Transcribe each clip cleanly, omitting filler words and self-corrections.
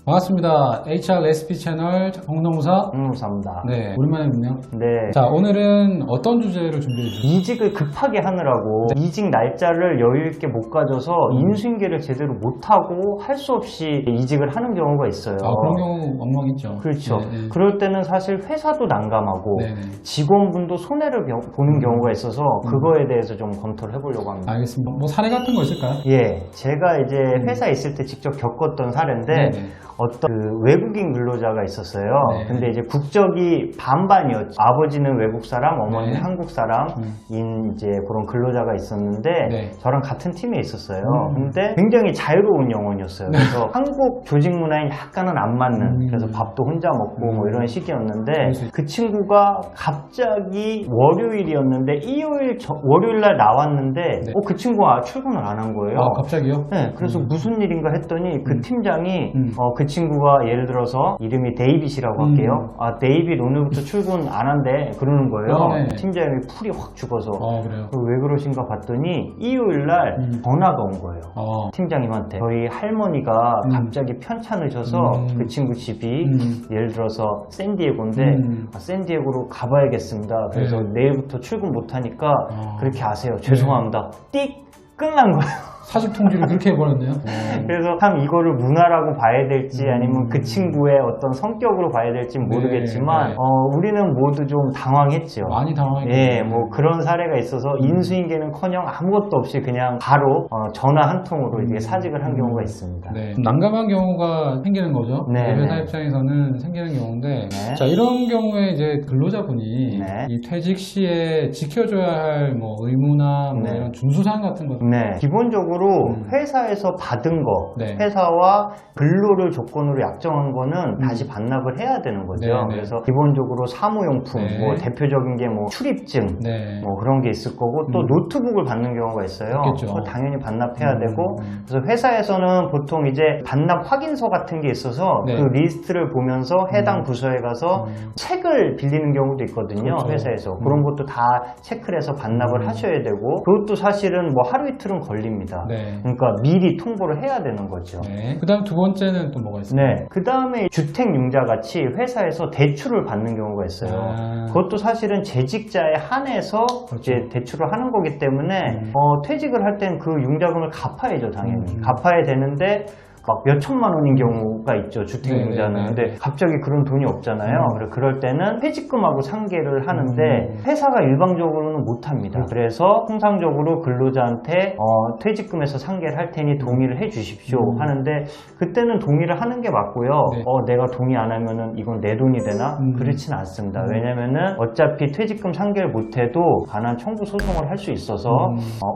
반갑습니다. HRSP 채널 홍노무사 홍노무사입니다. 네, 오랜만에 뵙네요. 네. 자, 오늘은 어떤 주제를 준비해 주셨어요? 이직을 급하게 하느라고 이직 날짜를 여유있게 못 가져서 인수인계를 제대로 못하고 할 수 없이 이직을 하는 경우가 있어요. 그런 경우 엉망 있죠. 그렇죠. 네. 그럴 때는 사실 회사도 난감하고 네. 직원분도 손해를 보는 경우가 있어서 그거에 대해서 좀 검토를 해보려고 합니다. 알겠습니다. 뭐 사례 같은 거 있을까요? 예, 제가 이제 회사에 있을 때 직접 겪었던 사례인데 네. 어떤 그 외국인 근로자가 있었어요. 네. 근데 이제 국적이 반반이었죠. 아버지는 외국 사람, 어머니는 네. 한국 사람인 이제 그런 근로자가 있었는데 네. 저랑 같은 팀에 있었어요. 근데 굉장히 자유로운 영혼이었어요. 그래서 한국 조직 문화에 약간은 안 맞는 그래서 밥도 혼자 먹고 뭐 이런 식이었는데 그 친구가 갑자기 월요일이었는데 월요일 날 나왔는데 네. 그 친구가 출근을 안 한 거예요. 갑자기요? 네, 그래서 무슨 일인가 했더니 그 팀장이 그 친구가 예를 들어서 이름이 데이빗이라고 할게요. 데이빗 오늘부터 출근 안 한대 그러는 거예요. 네. 팀장이 풀이 확 죽어서 그래요? 왜 그러신가 봤더니 일요일 날 전화가 온 거예요. 팀장님한테 저희 할머니가 갑자기 편찮으셔서 그 친구 집이 예를 들어서 샌디에고인데 샌디에고로 가봐야겠습니다. 그래서 내일부터 출근 못하니까 그렇게 하세요. 죄송합니다. 띡 끝난 거예요. 사직 통지를 그렇게 해버렸네요. 그래서 참 이거를 문화라고 봐야 될지 아니면 그 친구의 어떤 성격으로 봐야 될지 모르겠지만 네. 우리는 모두 좀 당황했죠. 많이 당황했죠. 예, 뭐 그런 사례가 있어서 인수인계는커녕 아무것도 없이 그냥 바로 전화 한 통으로 이게 사직을 한 경우가 있습니다. 네. 난감한 경우가 생기는 거죠. 네. 회사 입장에서는 생기는 경우인데, 네. 자, 이런 경우에 이제 근로자분이 네. 이 퇴직 시에 지켜줘야 할 뭐 의무나 뭐 네. 이런 준수사항 같은 거. 네. 기본적으로 회사에서 받은 거, 네. 회사와 근로를 조건으로 약정한 거는 다시 반납을 해야 되는 거죠. 네, 네. 그래서 기본적으로 사무용품, 네. 뭐 대표적인 게 뭐 출입증, 네. 뭐 그런 게 있을 거고 또 노트북을 받는 경우가 있어요. 있겠죠. 그거 당연히 반납해야 되고 그래서 회사에서는 보통 이제 반납 확인서 같은 게 있어서 네. 그 리스트를 보면서 해당 부서에 가서 책을 빌리는 경우도 있거든요. 그렇죠. 회사에서 그런 것도 다 체크를 해서 반납을 하셔야 되고 그것도 사실은 뭐 하루 이틀은 걸립니다. 네. 그러니까 미리 통보를 해야 되는 거죠. 네. 그 다음 두 번째는 또 뭐가 있어요? 네. 그 다음에 주택융자 같이 회사에서 대출을 받는 경우가 있어요. 그것도 사실은 재직자에 한해서 그렇죠. 이제 대출을 하는 거기 때문에 퇴직을 할 땐 그 융자금을 갚아야죠, 당연히. 갚아야 되는데 막 몇 천만 원인 경우가 있죠, 주택융자는. 네. 근데 갑자기 그런 돈이 없잖아요. 그럴 때는 퇴직금하고 상계를 하는데 회사가 일방적으로는 못 합니다. 그래서 통상적으로 근로자한테 퇴직금에서 상계를 할 테니 동의를 해 주십시오 하는데 그때는 동의를 하는 게 맞고요. 네. 내가 동의 안 하면은 이건 내 돈이 되나? 그렇지는 않습니다. 왜냐면은 어차피 퇴직금 상계를 못 해도 반환 청구 소송을 할 수 있어서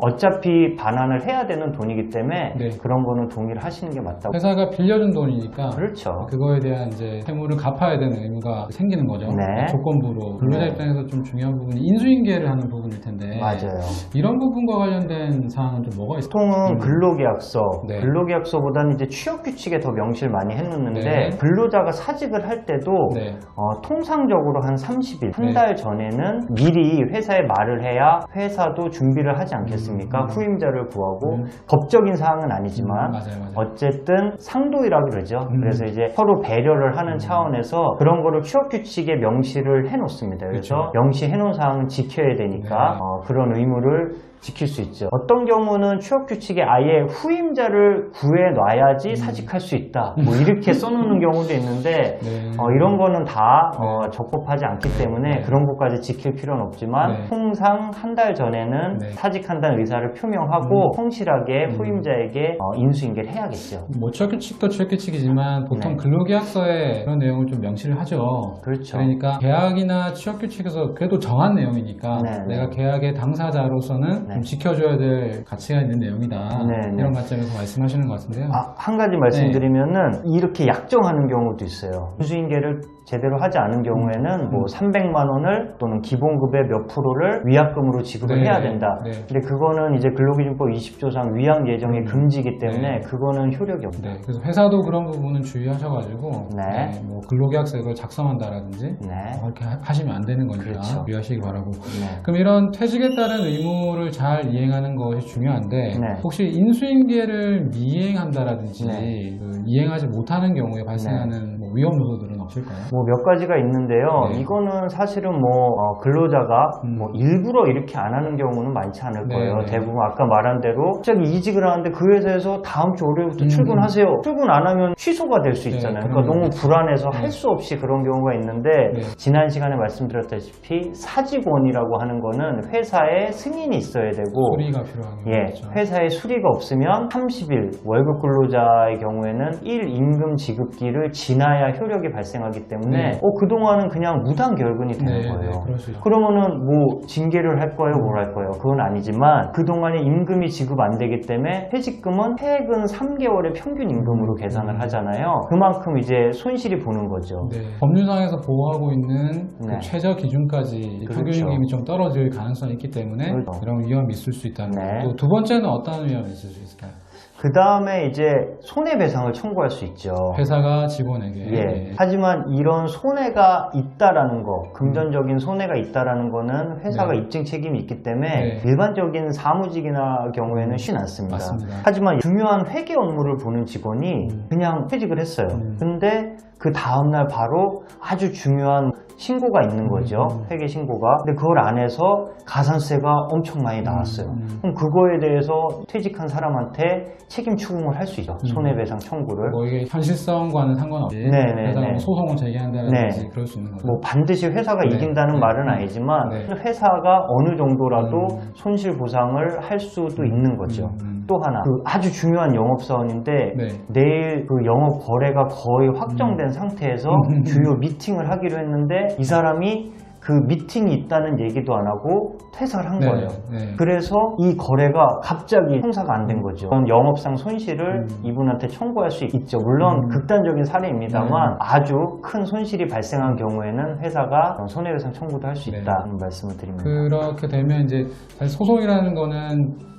어차피 반환을 해야 되는 돈이기 때문에 네. 그런 거는 동의를 하시는 게 맞다고. 회사가 빌려준 돈이니까 그렇죠. 그거에 대한 이제 세무를 갚아야 되는 의무가 생기는 거죠. 네. 조건부로. 근로자 네. 입장에서 좀 중요한 부분이 인수인계를 하는 부분일 텐데. 맞아요. 이런 부분과 관련된 사항은 좀 뭐가 있어요? 보통은 근로계약서, 네. 근로계약서보다는 이제 취업규칙에 더 명시를 많이 해놓는데 네. 근로자가 사직을 할 때도 네. 통상적으로 한 30일, 한 네. 달 전에는 미리 회사에 말을 해야 회사도 준비를 하지 않겠습니까? 후임자를 구하고 법적인 사항은 아니지만 맞아요. 어쨌든 상도이라고 그러죠. 그래서 이제 서로 배려를 하는 차원에서 그런 거를 취업규칙에 명시를 해놓습니다. 그래서 그렇죠. 명시해놓은 사항은 지켜야 되니까 네. 그런 의무를 지킬 수 있죠. 어떤 경우는 취업규칙에 아예 후임자를 구해놔야지 사직할 수 있다. 뭐 이렇게 써놓는 경우도 있는데 네. 이런 거는 다 적법하지 않기 때문에 그런 것까지 지킬 필요는 없지만 통상 한 달 전에는 사직한다는 의사를 표명하고 성실하게 후임자에게 인수인계를 해야겠죠. 뭐 취업규칙도 취업규칙이지만 보통 근로계약서에 그런 내용을 좀 명시를 하죠. 그렇죠. 그러니까 계약이나 취업규칙에서 그래도 정한 내용이니까 네. 내가 계약의 당사자로서는 좀 지켜줘야 될 가치가 있는 내용이다. 네. 이런 관점에서 말씀하시는 것 같은데요. 한 가지 말씀드리면은 이렇게 약정하는 경우도 있어요. 인수인계를 제대로 하지 않은 경우에는 뭐 300만 원을 또는 기본급의 몇 프로를 위약금으로 지급을 네. 해야 된다. 네. 근데 그거는 이제 근로기준법 20조상 위약 예정이 금지이기 때문에 그거는 효력이 적이 없다. 네, 그래서 회사도 그런 부분은 주의하셔가지고 네. 뭐 근로계약서를 작성한다라든지 네. 그렇게 하시면 안 되는 거니까 그렇죠. 주의하시기 바라고. 네. 그럼 이런 퇴직에 따른 의무를 잘 이행하는 것이 중요한데 네. 혹시 인수인계를 미이행한다라든지 네. 그 이행하지 못하는 경우에 발생하는 뭐 위험 요소들은 없을까요? 뭐 몇 가지가 있는데요. 네. 이거는 사실은 뭐 근로자가 뭐 일부러 이렇게 안 하는 경우는 많지 않을 네, 거예요. 네. 대부분 아까 말한 대로 갑자기 이직을 하는데 그 회사에서 다음 주 월요일부터 출근하세요. 출근 안 하면 취소가 될 수 네, 있잖아요. 그런 그러니까 너무 경우 불안해서 네. 할 수 없이 그런 경우가 있는데 네. 지난 시간에 말씀드렸다시피 사직원이라고 하는 거는 회사에 승인이 있어야 되고 수리가 필요한 경우 예, 있죠. 회사에 수리가 없으면 30일, 월급 근로자의 경우에는 1 임금 지급기를 지나야 효력이 발생하기 때문에 네. 그동안은 그냥 무단 결근이 되는 네, 거예요. 네, 그럴 수 있죠. 그러면은 뭐 징계를 할 거예요, 뭘 할 거예요? 그건 아니지만 그동안에 임금이 지급 안 되기 때문에 퇴직금은 퇴근 3개월의 평균 임금으로 계산을 하잖아요. 그만큼 이제 손실이 보는 거죠. 네. 법률상에서 보호하고 있는 네. 그 최저 기준까지 그렇죠. 평균 임금이 좀 떨어질 가능성이 있기 때문에 그렇죠. 이런 위험이 있을 수 있다는 네. 거. 또 두 번째는 어떤 위험이 있을 수 있을까요? 그 다음에 이제 손해배상을 청구할 수 있죠. 회사가 직원에게. 예. 하지만 이런 손해가 있다라는 거, 금전적인 손해가 있다라는 거는 회사가 네. 입증 책임이 있기 때문에 네. 일반적인 사무직이나 경우에는 쉽지 않습니다. 맞습니다. 하지만 중요한 회계 업무를 보는 직원이 그냥 퇴직을 했어요. 근데 그 다음날 바로 아주 중요한 신고가 있는 거죠. 회계 신고가. 근데 그걸 안 해서 가산세가 엄청 많이 나왔어요. 그럼 그거에 대해서 퇴직한 사람한테 책임 추궁을 할 수 있죠. 손해배상 청구를. 뭐 이게 현실성과는 상관없이 네네네. 회사가 뭐 소송을 제기한다든지 네. 그럴 수 있는 거죠. 뭐 반드시 회사가 네. 이긴다는 네. 말은 아니지만 네. 회사가 어느 정도라도 손실 보상을 할 수도 있는 거죠. 또 하나 그 아주 중요한 영업사원인데 네. 내일 그 영업 거래가 거의 확정된 상태에서 주요 미팅을 하기로 했는데 이 사람이 그 미팅이 있다는 얘기도 안 하고 퇴사를 한 네. 거예요. 네. 그래서 이 거래가 갑자기 성사가 안 된 거죠. 그런 영업상 손실을 이분한테 청구할 수 있죠. 물론 극단적인 사례입니다만 아주 큰 손실이 발생한 경우에는 회사가 손해배상 청구도 할 수 있다는 말씀을 드립니다. 그렇게 되면 이제 사실 소송이라는 거는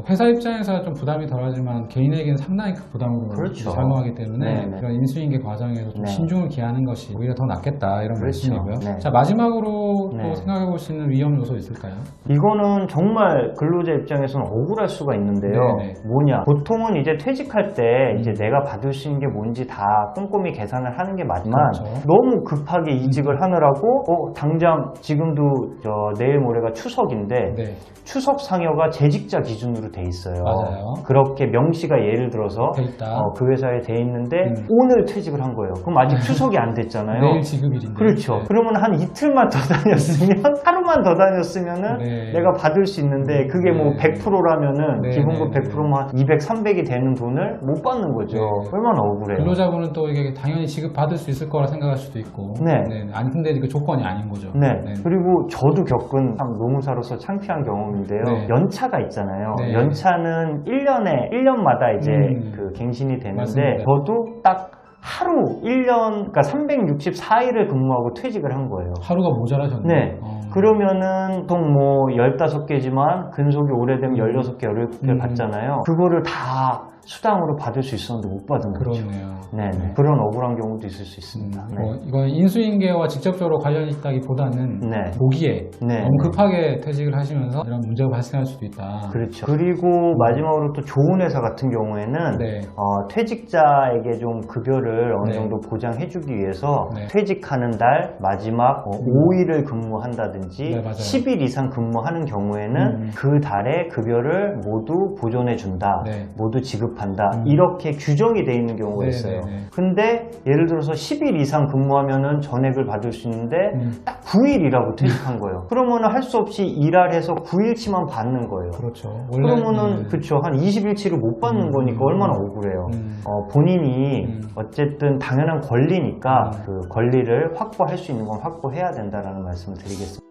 회사 입장에서 좀 부담이 덜하지만 개인에게는 상당히 큰 부담으로 그렇죠. 작용하기 때문에 네네. 이런 인수인계 과정에서 좀 네. 신중을 기하는 것이 오히려 더 낫겠다 이런 그렇죠. 말씀이고요. 네. 자, 마지막으로 네. 또 생각해 볼 수 있는 위험 요소 있을까요? 이거는 정말 근로자 입장에서는 억울할 수가 있는데요. 네네. 뭐냐? 보통은 이제 퇴직할 때 이제 내가 받을 수 있는 게 뭔지 다 꼼꼼히 계산을 하는 게 맞지만 그렇죠. 너무 급하게 이직을 하느라고 당장 지금도 내일 모레가 추석인데 네. 추석 상여가 재직자 기준으로 돼 있어요. 맞아요. 그렇게 명시가 예를 들어서 돼 있다. 그 회사에 돼 있는데 오늘 퇴직을 한 거예요. 그럼 아직 추석이 안 됐잖아요. 내일 지급일인데. 그렇죠. 네. 그러면 한 이틀만 더 다녔으면 하루만 더 다녔으면은 네. 내가 받을 수 있는데 그게 뭐 네. 100%라면은 네, 기본급 네, 100%만 200, 300이 되는 돈을 못 받는 거죠. 네. 얼마나 억울해요. 근로자분은 또 이게 당연히 지급 받을 수 있을 거라 생각할 수도 있고. 네. 아니 근데 그 조건이 아닌 거죠. 네. 그리고 저도 겪은 참 노무사로서 창피한 경험인데요. 네. 연차가 있잖아요. 네. 연차는 1년마다 이제 그 갱신이 되는데 맞습니다. 저도 딱 하루 1년, 그러니까 364일을 근무하고 퇴직을 한 거예요. 하루가 모자라셨네요. 네. 그러면은 보통 뭐 15개지만 근속이 오래되면 16개, 17개 받잖아요. 그거를 다 수당으로 받을 수 있었는데 못 받은 거죠. 그렇네요. 네네. 그런 억울한 경우도 있을 수 있습니다. 네. 이건 인수인계와 직접적으로 관련이 있다기보다는 네. 보기에 네. 너무 급하게 퇴직을 하시면서 이런 문제가 발생할 수도 있다. 그렇죠. 그리고 마지막으로 또 좋은 회사 같은 경우에는 네. 퇴직자에게 좀 급여를 어느 네. 정도 보장해주기 위해서 네. 퇴직하는 달 마지막 5일을 근무한다든지 네, 맞아요. 10일 이상 근무하는 경우에는 그 달의 급여를 모두 보존해준다. 네. 모두 지급한다. 이렇게 규정이 돼 있는 경우가 네, 있어요. 네, 네. 근데 예를 들어서 10일 이상 근무하면은 전액을 받을 수 있는데 딱 9일이라고 퇴직한 거예요. 그러면은 할 수 없이 일할해서 9일치만 받는 거예요. 그렇죠. 그러면은 그쵸, 한 20일치를 못 받는 거니까 얼마나 억울해요. 본인이 어쨌든 당연한 권리니까 그 권리를 확보할 수 있는 건 확보해야 된다라는 말씀을 드리겠습니다.